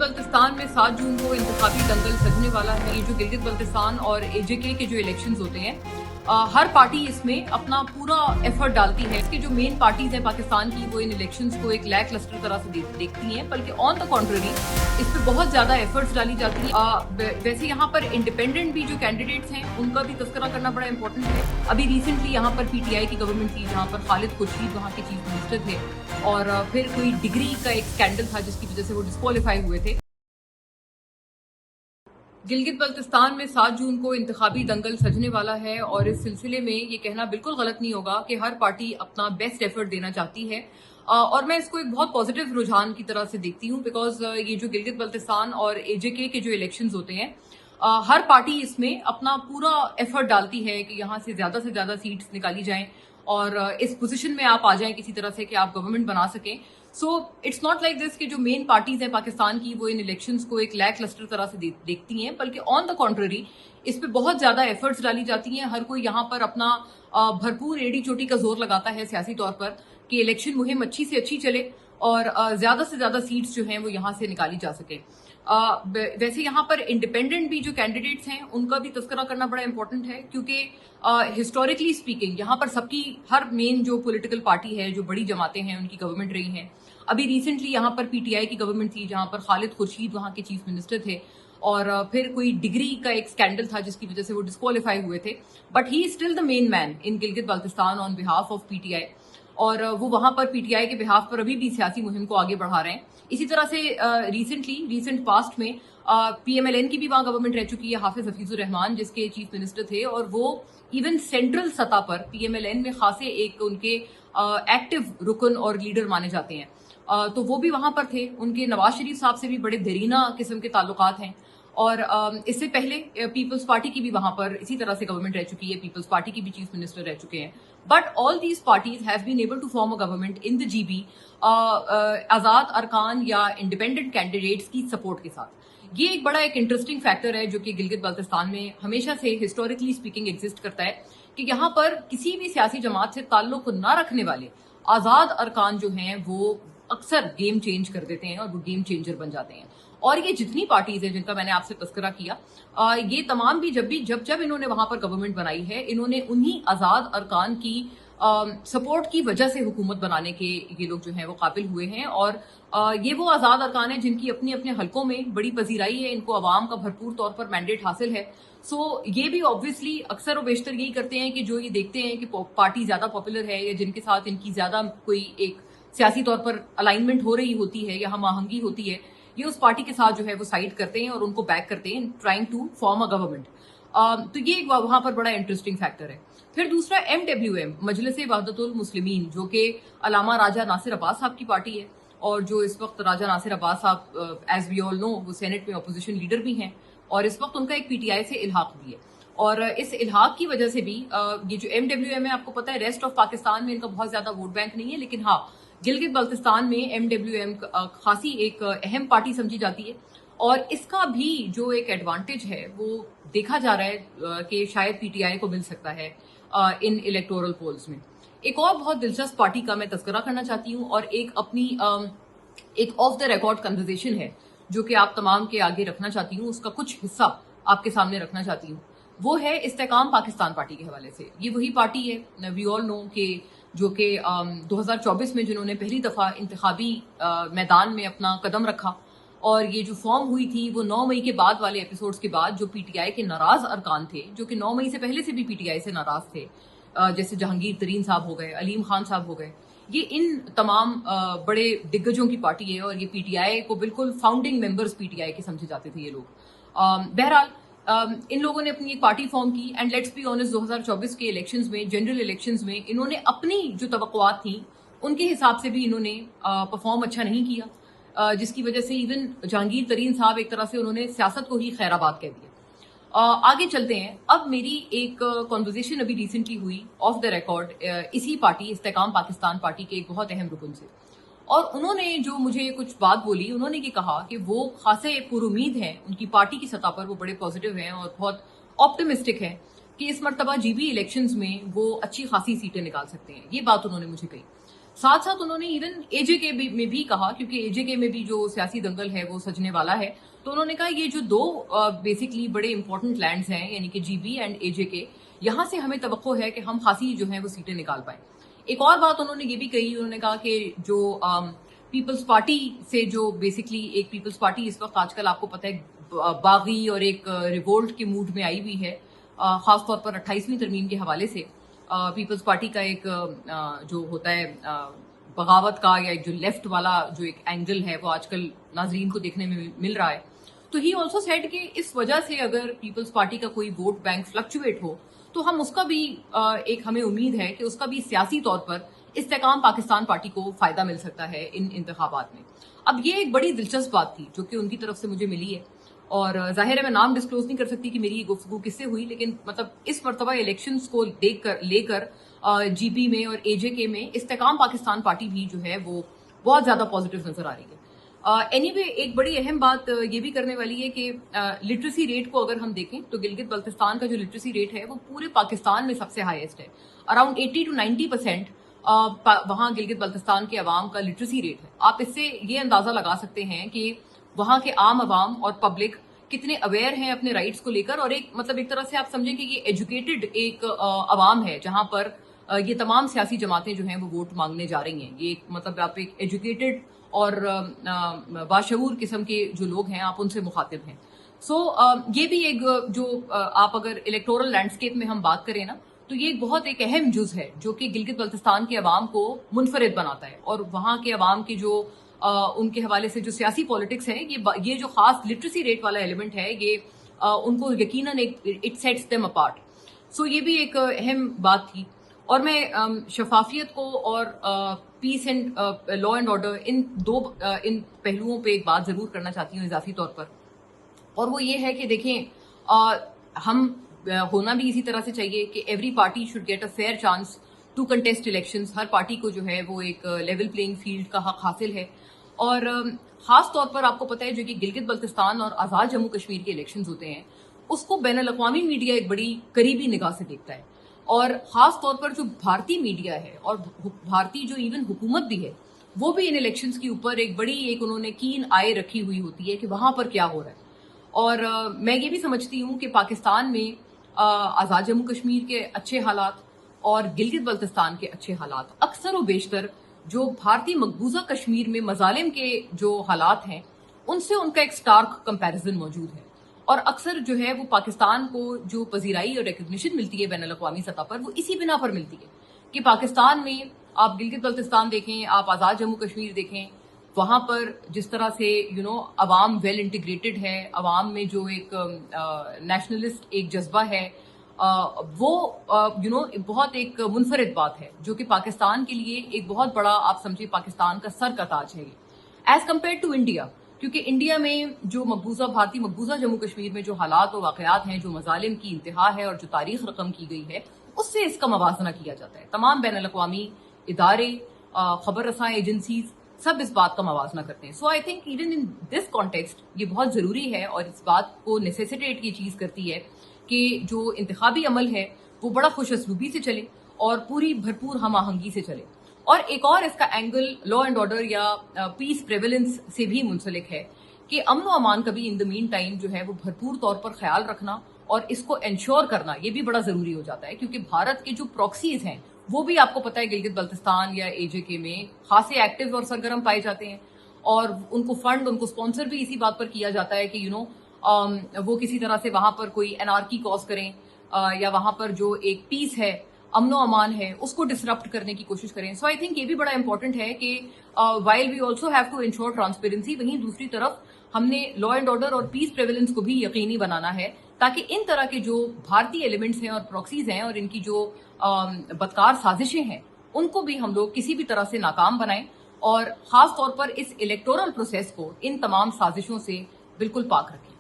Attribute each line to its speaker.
Speaker 1: बल्तिस्तान में 7 जून को इंतखाबी दंगल सजने वाला है। ये जो गिलगित बल्तिस्तान और एजेके के जो इलेक्शंस होते हैं, हर पार्टी इसमें अपना पूरा एफर्ट डालती है। इसके जो मेन पार्टीज हैं पाकिस्तान की, वो इन इलेक्शंस को एक लैक लस्टर तरह से देखती हैं, बल्कि ऑन द कॉन्ट्ररी इस पर बहुत ज्यादा एफर्ट्स डाली जाती हैं। वैसे यहाँ पर इंडिपेंडेंट भी जो कैंडिडेट्स हैं उनका भी तस्करा करना बड़ा इंपॉर्टेंट है। अभी रिसेंटली यहाँ पर पीटीआई की गवर्नमेंट थी, जहाँ पर खालिद खुर्शीद वहाँ के चीफ मिनिस्टर थे, और फिर कोई डिग्री का एक स्कैंडल था जिसकी वजह से वो डिस्क्वालीफाई हुए थे। गिलगित बल्तिस्तान में 7 जून को इंतखाबी दंगल सजने वाला है, और इस सिलसिले में ये कहना बिल्कुल गलत नहीं होगा कि हर पार्टी अपना बेस्ट एफर्ट देना चाहती है, और मैं इसको एक बहुत पॉजिटिव रुझान की तरह से देखती हूँ। बिकॉज ये जो गिलगित बल्तिस्तान और एजेके के जो इलेक्शंस होते हैं, हर पार्टी इसमें अपना पूरा एफर्ट डालती है कि यहाँ से ज्यादा सीट्स निकाली जाएं और इस पोजीशन में आप आ जाएं किसी तरह से कि आप गवर्नमेंट बना सकें। So it's not like this कि जो मेन पार्टीज हैं पाकिस्तान की, वो इन इलेक्शंस को एक लैक लस्टर तरह से देखती हैं, बल्कि ऑन द कॉन्ट्ररी इस पे बहुत ज्यादा एफर्ट्स डाली जाती हैं। हर कोई यहाँ पर अपना भरपूर एड़ी चोटी का जोर लगाता है सियासी तौर पर कि इलेक्शन मुहिम अच्छी से अच्छी चले और ज्यादा से ज्यादा सीट्स जो हैं वो यहाँ से निकाली जा सके। वैसे यहाँ पर इंडिपेंडेंट भी जो कैंडिडेट्स हैं उनका भी तस्करा करना बड़ा इंपॉर्टेंट है, क्योंकि हिस्टोरिकली स्पीकिंग यहाँ पर सबकी हर मेन जो पॉलिटिकल पार्टी है, जो बड़ी जमातें हैं, उनकी गवर्नमेंट रही हैं। अभी रिसेंटली यहाँ पर पीटीआई की गवर्नमेंट थी, जहाँ पर खालिद खुर्शीद वहाँ के चीफ मिनिस्टर थे, और फिर कोई डिग्री का एक स्कैंडल था जिसकी वजह से वो डिस्क्वालीफाई हुए थे। But he is still the main man in Gilgit Baltistan on behalf of PTI, और वो वहां पर पीटीआई के बिहाफ पर अभी भी सियासी मुहिम को आगे बढ़ा रहे हैं। इसी तरह से रिसेंट पास्ट में पीएमएलएन की भी वहां गवर्नमेंट रह चुकी है, हाफिज हफीजुर रहमान जिसके चीफ मिनिस्टर थे, और वो इवन सेंट्रल सतह पर पीएमएलएन में खासे एक उनके एक्टिव रुकन और लीडर माने जाते हैं। तो वो भी वहां पर थे। उनके नवाज शरीफ साहब से भी बड़े देरीना किस्म के ताल्लुकात हैं, और इससे पहले पीपल्स पार्टी की भी वहां पर इसी तरह से गवर्नमेंट रह चुकी है, पीपल्स पार्टी की भी चीफ मिनिस्टर रह चुके हैं। But all these parties have been able to form a government in the GB आजाद अरकान या इंडिपेंडेंट कैंडिडेट्स की सपोर्ट के साथ। ये एक बड़ा एक इंटरेस्टिंग फैक्टर है जो कि गिलगित बल्तिस्तान में हमेशा से हिस्टोरिकली स्पीकिंग एग्जिस्ट करता है, कि यहाँ पर किसी भी सियासी जमात से ताल्लुक न रखने वाले आजाद अरकान जो हैं वो अक्सर गेम चेंज कर देते हैं और वो गेम चेंजर बन जाते हैं। और ये जितनी पार्टीज हैं जिनका मैंने आपसे तस्करा किया, ये तमाम भी जब इन्होंने वहां पर गवर्नमेंट बनाई है, इन्होंने उन्हीं आजाद अरकान की सपोर्ट की वजह से हुकूमत बनाने के ये लोग जो हैं वो काबिल हुए हैं। और ये वो आजाद अरकान है जिनकी अपने अपने हलकों में बड़ी पजीराई है, इनको अवाम का भरपूर तौर पर मैंडेट हासिल है। सो ये भी ऑब्वियसली अक्सर और बेशतर यही करते हैं कि जो ये देखते हैं कि पार्टी ज्यादा पॉपुलर है या जिनके साथ इनकी ज्यादा कोई एक सियासी तौर पर अलाइनमेंट हो रही होती है या हम आहंगी होती है, ये उस पार्टी के साथ जो है वो साइड करते हैं और उनको बैक करते हैं trying to form a government. तो ये वहां पर बड़ा इंटरेस्टिंग फैक्टर है। फिर दूसरा MWM मजलिस वहदतुल मुस्लिमीन, जो कि अलामा राजा नासिर अब्बास साहब की पार्टी है, और जो इस वक्त राजा नासिर अब्बास साहब एज वी ऑल नो वो सेनेट में अपोजिशन लीडर भी हैं, और इस वक्त उनका एक पीटीआई से इल्हाक भी है। और इस इल्हाक की वजह से भी ये जो MWM है, आपको पता है रेस्ट ऑफ पाकिस्तान में इनका बहुत ज्यादा वोट बैंक नहीं है, लेकिन हाँ गिलगित बल्तिस्तान में MWM खासी एक अहम पार्टी समझी जाती है। और इसका भी जो एक एडवांटेज है वो देखा जा रहा है कि शायद पीटीआई को मिल सकता है इन इलेक्टोरल पोल्स में। एक और बहुत दिलचस्प पार्टी का मैं तस्करा करना चाहती हूँ, और एक अपनी एक ऑफ द रिकॉर्ड कन्वर्सेशन है जो कि आप तमाम के आगे रखना चाहती हूँ, उसका कुछ हिस्सा आपके सामने रखना चाहती हूँ। वो है इस्तेकाम पाकिस्तान पार्टी के हवाले से। ये वही पार्टी है, वी ऑल नो, कि जो कि 2024 में जिन्होंने पहली दफा इंतखाबी मैदान में अपना कदम रखा, और ये जो फॉर्म हुई थी वो 9 मई के बाद वाले एपिसोड्स के बाद जो पीटीआई के नाराज अरकान थे, जो कि 9 मई से पहले से भी पीटीआई से नाराज थे, जैसे जहांगीर तरीन साहब हो गए, अलीम खान साहब हो गए, ये इन तमाम बड़े दिग्गजों की पार्टी है, और ये पीटीआई को बिल्कुल फाउंडिंग मेंबर्स पीटीआई के समझे जाते थे ये लोग। बहरहाल इन लोगों ने अपनी एक पार्टी फॉर्म की, एंड लेट्स बी ऑनेस्ट 2024 के इलेक्शंस में, जनरल इलेक्शंस में, इन्होंने अपनी जो तवक्कुआत थी उनके हिसाब से भी इन्होंने परफॉर्म अच्छा नहीं किया, जिसकी वजह से इवन जहांगीर तरीन साहब एक तरह से उन्होंने सियासत को ही खैराबाद कह दिया। आगे चलते हैं। अब मेरी एक कॉन्वर्सेशन अभी रिसेंटली हुई ऑफ द रिकॉर्ड इसी पार्टी इस्तेकाम पाकिस्तान पार्टी के एक बहुत अहम रुकन से, और उन्होंने जो मुझे कुछ बात बोली, उन्होंने ये कहा कि वो खासे पुरुमीद हैं, उनकी पार्टी की सतह पर वो बड़े पॉजिटिव हैं और बहुत ऑप्टिमिस्टिक हैं कि इस मरतबा जीबी इलेक्शंस में वो अच्छी खासी सीटें निकाल सकते हैं। ये बात उन्होंने मुझे कही। साथ साथ उन्होंने इवन एजेके में भी कहा, क्योंकि एजेके में भी जो सियासी दंगल है वो सजने वाला है, तो उन्होंने कहा ये जो दो बेसिकली बड़े इंपॉर्टेंट लैंड्स हैं यानी कि जीबी एंड एजेके, यहाँ से हमें तवक्को है कि हम खासी जो है वो सीटें निकाल पाए। एक और बात उन्होंने ये भी कही, उन्होंने कहा कि जो पीपल्स पार्टी से जो बेसिकली एक पीपल्स पार्टी इस वक्त आजकल आपको पता है बागी और एक रिवोल्ट के मूड में आई हुई है, खासतौर पर 28वीं तरमीम के हवाले से पीपल्स पार्टी का एक जो होता है बगावत का या जो लेफ्ट वाला जो एक एंगल है वो आजकल नाजरीन को देखने में मिल रहा है। तो ही ऑल्सो सेड कि इस वजह से अगर पीपल्स पार्टी का कोई वोट बैंक फ्लक्चुएट हो तो हम उसका भी एक हमें उम्मीद है कि उसका भी सियासी तौर पर इस्तेकाम पाकिस्तान पार्टी को फायदा मिल सकता है इन इंतखाबात में। अब ये एक बड़ी दिलचस्प बात थी जो कि उनकी तरफ से मुझे मिली है, और जाहिर है मैं नाम डिस्क्लोज नहीं कर सकती कि मेरी ये गुफ्तगू किससे हुई, लेकिन मतलब इस मरतबा इलेक्शंस को लेकर जीपी में और एजेके में इस्तेकाम पाकिस्तान पार्टी भी जो है वो बहुत ज्यादा पॉजिटिव नजर आ रही है। एनीवे एक बड़ी अहम बात ये भी करने वाली है कि लिटरेसी रेट को अगर हम देखें तो गिलगित बल्तिस्तान का जो लिटरेसी रेट है वो पूरे पाकिस्तान में सबसे हाईएस्ट है। अराउंड 80 to 90% वहां गिलगित बल्तिस्तान के अवाम का लिटरेसी रेट है। आप इससे ये अंदाजा लगा सकते हैं कि वहां के आम अवाम और पब्लिक कितने अवेयर हैं अपने राइट्स को लेकर, और एक मतलब एक तरह से आप समझें कि ये एजुकेटेड एक अवाम है जहां पर ये तमाम सियासी जमातें जो हैं वो वोट मांगने जा रही हैं। ये मतलब आप एक एजुकेटेड और बाशऊर किस्म के जो लोग हैं आप उनसे मुखातिब हैं। सो ये भी एक जो आप अगर इलेक्टोरल लैंडस्केप में हम बात करें ना तो ये बहुत एक अहम जुज है जो कि गिलगित बल्तिस्तान के अवाम को मुनफरिद बनाता है, और वहां के अवाम की जो उनके हवाले से जो सियासी पॉलिटिक्स है ये जो खास लिटरेसी रेट वाला एलिमेंट है ये उनको यकीनन इट सेट्स देम अपार्ट। सो ये भी एक अहम बात थी। और मैं शफाफियत को और peace and law and order इन पहलुओं पे एक बात जरूर करना चाहती हूँ इजाफी तौर पर, और वो ये है कि देखें हम होना भी इसी तरह से चाहिए कि every party should get a fair chance to contest elections. हर पार्टी को जो है वो एक लेवल प्लेइंग फील्ड का हक हासिल है, और खास तौर पर आपको पता है जो कि गिलगित बल्तिस्तान और आजाद जम्मू कश्मीर के इलेक्शंस होते हैं उसको बैनुल अक़वामी मीडिया एक बड़ी करीबी निगाह से देखता है, और खास तौर पर जो भारतीय मीडिया है और भारतीय जो इवन हुकूमत भी है वो भी इन इलेक्शंस के ऊपर एक बड़ी एक उन्होंने कीन आय रखी हुई होती है कि वहां पर क्या हो रहा है। और मैं ये भी समझती हूँ कि पाकिस्तान में आजाद जम्मू कश्मीर के अच्छे हालात और गिलगित बल्तिस्तान के अच्छे हालात अक्सर व बेशतर जो भारतीय मकबूजा कश्मीर में मजालिम के जो हालात हैं उनसे उनका एक स्टार्क कंपैरिजन मौजूद है, और अक्सर जो है वो पाकिस्तान को जो पजीराई और रिकग्निशन मिलती है बैनुल अक़वामी सतह पर वो इसी बिना पर मिलती है कि पाकिस्तान में आप गिलगित बल्तिस्तान देखें, आप आजाद जम्मू कश्मीर देखें, वहां पर जिस तरह से अवाम वेल इंटीग्रेटेड है, अवाम में जो एक नेशनलिस्ट एक जज्बा है वो बहुत एक मुनफरिद बात है जो कि पाकिस्तान के लिए एक बहुत बड़ा आप समझिए पाकिस्तान का सर का ताज है एज कम्पेयर टू इंडिया। क्योंकि इंडिया में जो भारतीय मकबूजा जम्मू कश्मीर में जो हालात और वाकयात हैं, जो मजालिम की इंतहा है और जो तारीख रकम की गई है उससे इसका मवाजना किया जाता है। तमाम बैनुल अक़वामी इदारे, खबर रसां एजेंसीज सब इस बात का मवाजना करते हैं। So I think even in this context ये बहुत जरूरी है और इस बात को नेसेसिटेट ये चीज करती है कि जो इंतखाबी अमल है वो बड़ा खुश असलूबी से चले और पूरी भरपूर हम आहंगी से चले। और एक और इसका एंगल लॉ एंड ऑर्डर या पीस प्रेवलेंस से भी मुंसलिक है कि अमन व अमान का भी इन द मीन टाइम जो है वो भरपूर तौर पर ख्याल रखना और इसको इंश्योर करना ये भी बड़ा जरूरी हो जाता है, क्योंकि भारत के जो प्रॉक्सीज हैं वो भी आपको पता है गिलगित बल्तिस्तान या एजेके में खासे एक्टिव और सरगर्म पाए जाते हैं, और उनको फंड उनको स्पॉन्सर भी इसी बात पर किया जाता है कि वो किसी तरह से वहां पर कोई एनआरकी कॉज करें या वहां पर जो एक पीस है, अमनो अमान है, उसको डिसरप्ट करने की कोशिश करें। सो आई थिंक ये भी बड़ा इंपॉर्टेंट है कि while we also have to ensure transparency, वहीं दूसरी तरफ हमने लॉ एंड ऑर्डर और पीस प्रेवलेंस को भी यकीनी बनाना है ताकि इन तरह के जो भारतीय एलिमेंट्स हैं और प्रॉक्सीज हैं और इनकी जो बदकार साजिशें हैं उनको भी हम लोग किसी भी तरह से नाकाम बनाएं, और खास तौर पर इस इलेक्टोरल प्रोसेस को इन तमाम साजिशों से बिल्कुल पाक रखें।